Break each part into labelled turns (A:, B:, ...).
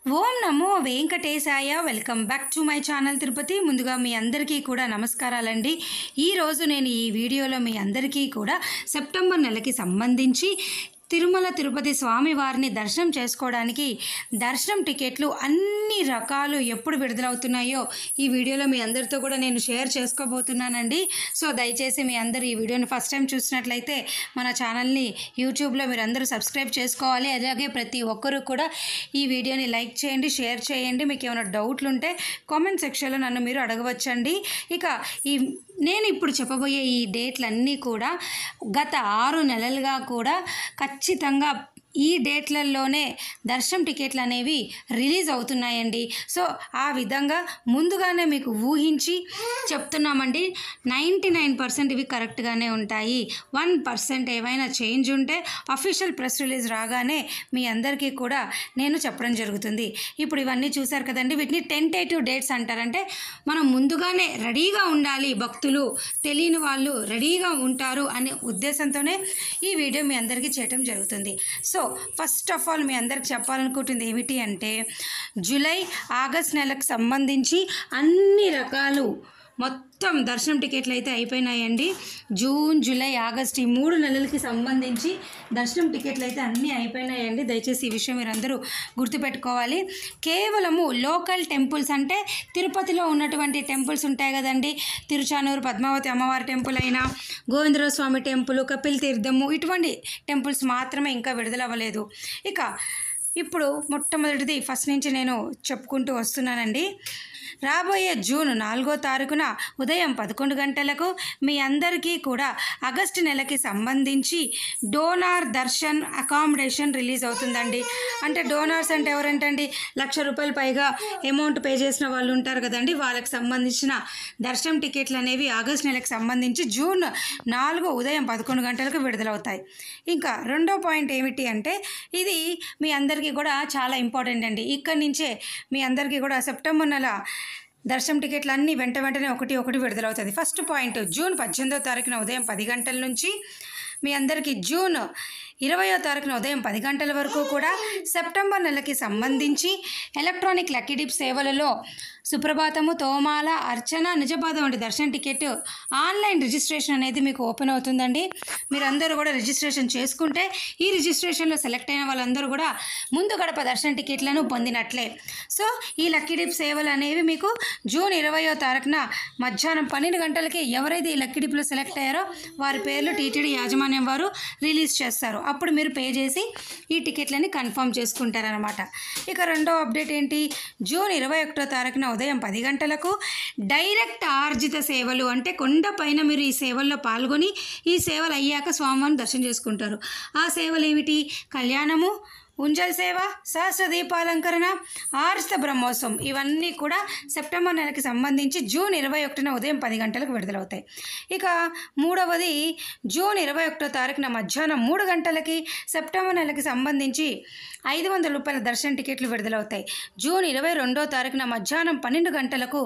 A: Om Namo Venkatesaya. Welcome back to my channel Tirupati. ముందుగా మీ అందరికీ కూడా నమస్కారాలండి. ఈరోజు నేను ఈ వీడియోలో మీ అందరికీ కూడా సెప్టెంబర్ నెలకి సంబంధించి తిరుమల తిరుపతి స్వామివారిని దర్శనం చేసుకోవడానికి దర్శనం టికెట్లు అన్ని రకాలు ఎప్పుడు విడుదలవుతున్నాయో ఈ వీడియోలో మీ అందరితో కూడా నేను షేర్ చేసుకోబోతున్నానండి. సో దయచేసి మీ అందరూ ఈ వీడియోని ఫస్ట్ టైం చూసినట్లయితే మన ఛానల్ని యూట్యూబ్లో మీరు అందరూ సబ్స్క్రైబ్ చేసుకోవాలి. అలాగే ప్రతి ఒక్కరూ కూడా ఈ వీడియోని లైక్ చేయండి, షేర్ చేయండి. మీకు ఏమైనా డౌట్లు ఉంటే కామెంట్ సెక్షన్లో నన్ను మీరు అడగవచ్చండి. ఇక నేను ఇప్పుడు చెప్పబోయే ఈ డేట్లన్నీ కూడా గత 6 నెలలుగా కూడా ఖచ్చితంగా ఈ డేట్లలోనే దర్శనం టికెట్లు అనేవి రిలీజ్ అవుతున్నాయండి. సో ఆ విధంగా ముందుగానే మీకు ఊహించి చెప్తున్నామండి. 99% ఇవి కరెక్ట్గానే ఉంటాయి. 1% ఏమైనా చేంజ్ ఉంటే అఫీషియల్ ప్రెస్ రిలీజ్ రాగానే మీ అందరికీ కూడా నేను చెప్పడం జరుగుతుంది. ఇప్పుడు ఇవన్నీ చూసారు కదండి, వీటిని టెంటేటివ్ డేట్స్ అంటారంటే మనం ముందుగానే రెడీగా ఉండాలి, భక్తులు తెలియని వాళ్ళు రెడీగా ఉంటారు అనే ఉద్దేశంతోనే ఈ వీడియో మీ అందరికీ చేయటం జరుగుతుంది. సో ఫస్ట్ ఆఫ్ ఆల్ మీ అందరికి చెప్పాలనుకుంటుంది ఏమిటి అంటే, జూలై ఆగస్ట్ నెలకు సంబంధించి అన్ని రకాలు మొత్తం దర్శనం టికెట్లు అయితే అయిపోయినాయండి. జూన్ జూలై ఆగస్ట్ ఈ 3 నెలలకి సంబంధించి దర్శనం టికెట్లు అయితే అన్నీ అయిపోయినాయండి. దయచేసి ఈ విషయం మీరు అందరూ గుర్తుపెట్టుకోవాలి. కేవలము లోకల్ టెంపుల్స్ అంటే తిరుపతిలో ఉన్నటువంటి టెంపుల్స్ ఉంటాయి కదండి, తిరుచానూరు పద్మావతి అమ్మవారి టెంపుల్ అయినా, గోవిందరావు స్వామి టెంపుల్, కపిల్ తీర్థము, ఇటువంటి టెంపుల్స్ మాత్రమే ఇంకా విడుదలవ్వలేదు. ఇక ఇప్పుడు మొట్టమొదటిది ఫస్ట్ నుంచి నేను చెప్పుకుంటూ వస్తున్నానండి. రాబోయే జూన్ 4వ తారీఖున ఉదయం 11 గంటలకు మీ అందరికీ కూడా ఆగస్టు నెలకి సంబంధించి డోనార్ దర్శన్ అకామిడేషన్ రిలీజ్ అవుతుందండి. అంటే డోనార్స్ అంటే ఎవరంటండి, ₹1,00,000 పైగా అమౌంట్ పే చేసిన వాళ్ళు ఉంటారు కదండి, వాళ్ళకి సంబంధించిన దర్శనం టికెట్లు అనేవి ఆగస్టు నెలకు సంబంధించి జూన్ 4 ఉదయం 11 గంటలకు విడుదలవుతాయి. ఇంకా రెండో పాయింట్ ఏమిటి అంటే, ఇది మీ అందరికీ కూడా చాలా ఇంపార్టెంట్ అండి. ఇక్కడి నుంచే మీ అందరికీ కూడా సెప్టెంబర్ నెల దర్శనం టికెట్లు అన్నీ వెంటనే ఒకటి విడుదలవుతుంది. ఫస్ట్ పాయింట్, జూన్ 18వ తారీఖున ఉదయం 10 గంటల నుంచి మీ అందరికీ జూన్ 20వ తారీఖున ఉదయం 10 గంటల వరకు కూడా సెప్టెంబర్ నెలకి సంబంధించి ఎలక్ట్రానిక్ లక్కీ డిప్ సేవలలో సుప్రభాతము, తోమాల, అర్చన, నిజపాదం వంటి దర్శన టికెట్ ఆన్లైన్ రిజిస్ట్రేషన్ అనేది మీకు ఓపెన్ అవుతుందండి. మీరందరూ కూడా రిజిస్ట్రేషన్ చేసుకుంటే ఈ రిజిస్ట్రేషన్లో సెలెక్ట్ అయిన వాళ్ళందరూ కూడా ముందు గడప దర్శన టికెట్లను పొందినట్లే. సో ఈ లక్కీ డిప్ సేవలు అనేవి మీకు జూన్ 20వ తారీఖున మధ్యాహ్నం 12 గంటలకి ఎవరైతే ఈ లక్కీ డిప్లో సెలెక్ట్ అయ్యారో వారి పేర్లు టీటీడీ యాజమాన్యం వారు రిలీజ్ చేస్తారు. అప్పుడు మీరు పే చేసి ఈ టికెట్లని కన్ఫర్మ్ చేసుకుంటారనమాట. ఇక రెండో అప్డేట్ ఏంటి, జూన్ 21వ తారీఖున ఉదయం 10 గంటలకు డైరెక్ట్ ఆర్జిత సేవలు అంటే కొండపైన మీరు ఈ సేవల్లో పాల్గొని ఈ సేవలు అయ్యాక స్వామివారిని దర్శనం చేసుకుంటారు. ఆ సేవలు ఏమిటి, కళ్యాణము, ఉంజల్ సేవ, సహస్ర దీపాలంకరణ, ఆర్జిత బ్రహ్మోత్సవం, ఇవన్నీ కూడా సెప్టెంబర్ నెలకి సంబంధించి జూన్ 21న ఉదయం 10 గంటలకు విడుదలవుతాయి. ఇక మూడవది, జూన్ 21వ తారీఖున మధ్యాహ్నం 3 గంటలకి సెప్టెంబర్ నెలకి సంబంధించి ₹500 దర్శన టికెట్లు విడుదలవుతాయి. జూన్ 22వ తారీఖున మధ్యాహ్నం 12 గంటలకు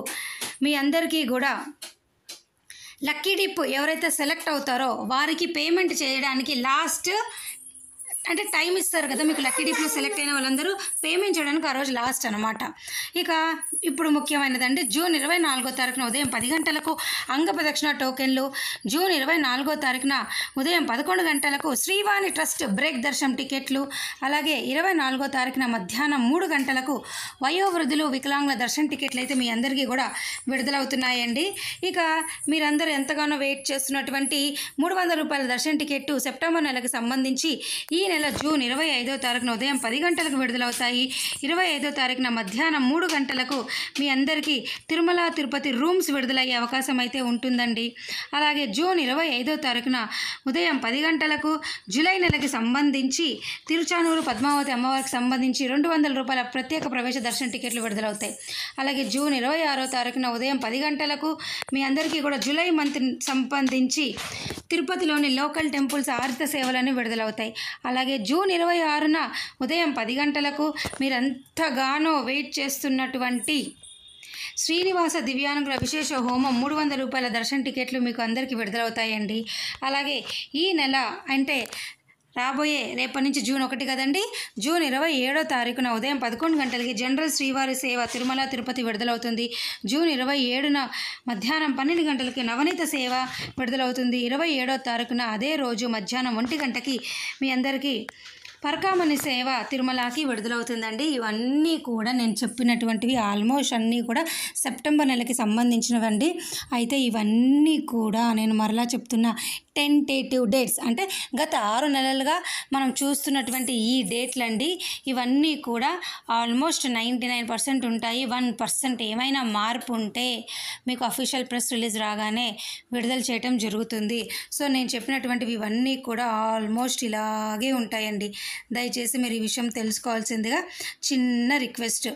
A: మీ అందరికీ కూడా లక్కీ డిప్ ఎవరైతే సెలెక్ట్ అవుతారో వారికి పేమెంట్ చేయడానికి లాస్ట్ అంటే టైం ఇస్తారు కదా, మీకు లక్కీ డిప్లో సెలెక్ట్ అయిన వాళ్ళందరూ పేమెంట్ చేయడానికి ఆ రోజు లాస్ట్ అనమాట. ఇక ఇప్పుడు ముఖ్యమైనదంటే జూన్ 24వ తారీఖున ఉదయం 10 గంటలకు అంగప్రదక్షిణ టోకెన్లు, జూన్ 24వ తారీఖున ఉదయం 11 గంటలకు శ్రీవాణి ట్రస్ట్ బ్రేక్ దర్శనం టికెట్లు, అలాగే 24వ తారీఖున మధ్యాహ్నం 3 గంటలకు వయోవృద్ధులు, వికలాంగుల దర్శన టికెట్లు అయితే మీ అందరికీ కూడా విడుదలవుతున్నాయండి. ఇక మీరందరూ ఎంతగానో వెయిట్ చేస్తున్నటువంటి ₹300 దర్శన టికెట్టు సెప్టెంబర్ నెలకు సంబంధించి ఈ నెల జూన్ 25వ తారీఖున ఉదయం 10 గంటలకు విడుదలవుతాయి. 25వ తారీఖున మధ్యాహ్నం 3 గంటలకు మీ అందరికీ తిరుమల తిరుపతి రూమ్స్ విడుదలయ్యే అవకాశం అయితే ఉంటుందండి. అలాగే జూన్ 25వ తారీఖున ఉదయం 10 గంటలకు జూలై నెలకి సంబంధించి తిరుచానూరు పద్మావతి అమ్మవారికి సంబంధించి ₹200 ప్రత్యేక ప్రవేశ దర్శన టికెట్లు విడుదలవుతాయి. అలాగే జూన్ 26వ తారీఖున ఉదయం 10 గంటలకు మీ అందరికీ కూడా జూలై మంత్ సంబంధించి తిరుపతిలోని లోకల్ టెంపుల్స్ ఆర్జిత సేవలను విడుదలవుతాయి. అలాగే జూన్ 26న ఉదయం 10 గంటలకు మీరంతగానో వెయిట్ చేస్తున్నటువంటి శ్రీనివాస దివ్యానుగ్రహ విశేష హోమం ₹300 దర్శన టికెట్లు మీకు అందరికీ విడుదలవుతాయండి. అలాగే ఈ నెల అంటే రాబోయే రేపటి నుంచి జూన్ 1 కదండి, జూన్ 27వ తారీఖున ఉదయం 11 గంటలకి జనరల్ శ్రీవారి సేవ తిరుమల తిరుపతి విడుదలవుతుంది. జూన్ 27న మధ్యాహ్నం 12 గంటలకి నవనీత సేవ విడుదలవుతుంది. 27వ తారీఖున అదే రోజు మధ్యాహ్నం 1 గంటకి మీ అందరికీ పరకామణి సేవ తిరుమలకి విడుదలవుతుందండి. ఇవన్నీ కూడా నేను చెప్పినటువంటివి ఆల్మోస్ట్ అన్నీ కూడా సెప్టెంబర్ నెలకి సంబంధించినవండి. అయితే ఇవన్నీ కూడా నేను మరలా చెప్తున్నా టెంటేటివ్ డేట్స్, అంటే గత 6 నెలలుగా మనం చూస్తున్నటువంటి ఈ డేట్లండి. ఇవన్నీ కూడా ఆల్మోస్ట్ 99% ఉంటాయి. 1% ఏమైనా మార్పు ఉంటే మీకు అఫీషియల్ ప్రెస్ రిలీజ్ రాగానే విడుదల చేయటం జరుగుతుంది. సో నేను చెప్పినటువంటివి ఇవన్నీ కూడా ఆల్మోస్ట్ ఇలాగే ఉంటాయండి. దయచేసి మీరు ఈ విషయం తెలుసుకోవాల్సిందిగా చిన్న రిక్వెస్ట్.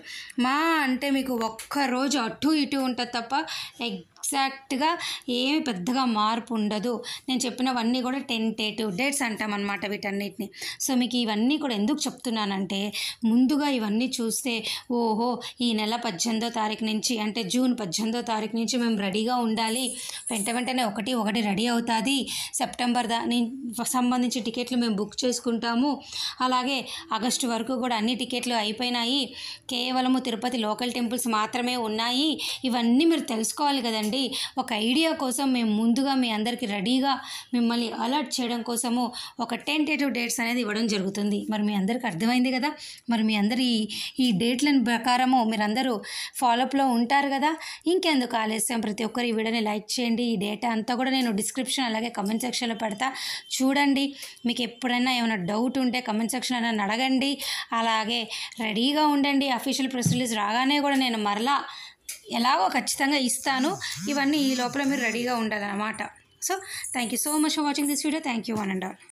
A: అంటే మీకు ఒక్కరోజు అటు ఇటు ఉంటుంది తప్ప ఎగ్జాక్ట్గా ఏమి పెద్దగా మార్పు ఉండదు. నేను చెప్పినవన్నీ కూడా టెంటేటివ్ డేట్స్ అంటామన్నమాట వీటన్నిటిని. సో మీకు ఇవన్నీ కూడా ఎందుకు చెప్తున్నానంటే, ముందుగా ఇవన్నీ చూస్తే ఓహో ఈ నెల 18వ తారీఖు నుంచి, అంటే జూన్ 18వ తారీఖు నుంచి మేము రెడీగా ఉండాలి, వెంటనే ఒకటి రెడీ అవుతుంది, సెప్టెంబర్ సంబంధించి టికెట్లు మేము బుక్ చేసుకుంటాము, అలాగే ఆగస్టు వరకు కూడా అన్ని టికెట్లు అయిపోయినాయి, కేవలము తిరుపతి లోకల్ టెంపుల్స్ మాత్రమే ఉన్నాయి, ఇవన్నీ మీరు తెలుసుకోవాలి కదండి. ఒక ఐడియా కోసం మేము ముందుగా మీ అందరికీ రెడీగా మిమ్మల్ని అలర్ట్ చేయడం కోసము ఒక టెంటేటివ్ డేట్స్ అనేది ఇవ్వడం జరుగుతుంది. మరి మీ అందరికీ అర్థమైంది కదా. మరి మీ అందరి ఈ డేట్లను ప్రకారము మీరందరూ ఫాలోఅప్లో ఉంటారు కదా. ఇంకెందుకు ఆలస్యం, ప్రతి ఒక్కరు ఈ వీడియోని లైక్ చేయండి. ఈ డేటా అంతా కూడా నేను డిస్క్రిప్షన్ అలాగే కమెంట్ సెక్షన్లో పెడతా, చూడండి. మీకు ఎప్పుడైనా ఏమైనా డౌట్ ఉంటే కమెంట్ సెక్షన్ అని అడగండి. అలాగే రెడీగా ఉండండి. అఫీషియల్ ప్రెస్ రిలీజ్ రాగానే కూడా నేను మరలా ఎలాగో ఖచ్చితంగా ఇస్తాను. ఇవన్నీ ఈ లోపల మీరు రెడీగా ఉండాలన్నమాట. So thank you so much for watching this video. Thank you one and all.